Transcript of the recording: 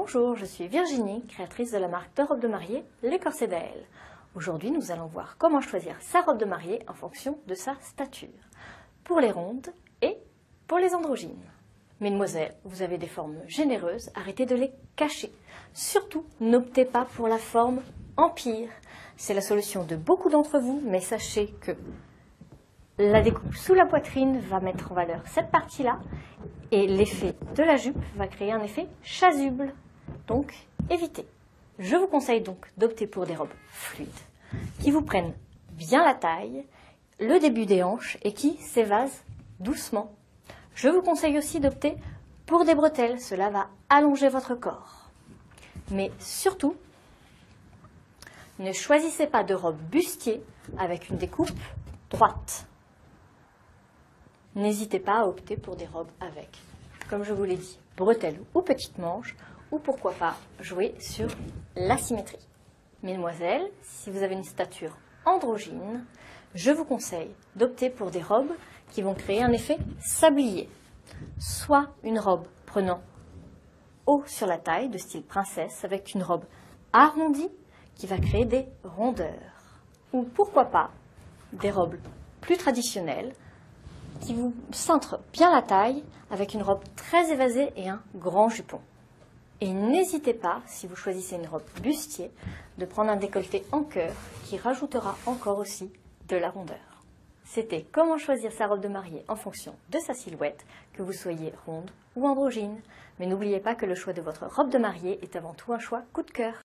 Bonjour, je suis Virginie, créatrice de la marque de robes de mariée, les corsets d'Aël. Aujourd'hui, nous allons voir comment choisir sa robe de mariée en fonction de sa stature, pour les rondes et pour les androgynes. Mesdemoiselles, vous avez des formes généreuses, arrêtez de les cacher. Surtout, n'optez pas pour la forme empire. C'est la solution de beaucoup d'entre vous, mais sachez que la découpe sous la poitrine va mettre en valeur cette partie-là et l'effet de la jupe va créer un effet chasuble. Donc, évitez. Je vous conseille donc d'opter pour des robes fluides qui vous prennent bien la taille, le début des hanches et qui s'évasent doucement. Je vous conseille aussi d'opter pour des bretelles, cela va allonger votre corps. Mais surtout, ne choisissez pas de robe bustier avec une découpe droite. N'hésitez pas à opter pour des robes avec, comme je vous l'ai dit, bretelles ou petites manches, ou pourquoi pas jouer sur la symétrie. Mesdemoiselles, si vous avez une stature androgyne, je vous conseille d'opter pour des robes qui vont créer un effet sablier. Soit une robe prenant haut sur la taille, de style princesse, avec une robe arrondie qui va créer des rondeurs. Ou pourquoi pas des robes plus traditionnelles, qui vous cintre bien la taille avec une robe très évasée et un grand jupon. Et n'hésitez pas, si vous choisissez une robe bustier, de prendre un décolleté en cœur qui rajoutera encore aussi de la rondeur. C'était comment choisir sa robe de mariée en fonction de sa silhouette, que vous soyez ronde ou androgyne. Mais n'oubliez pas que le choix de votre robe de mariée est avant tout un choix coup de cœur.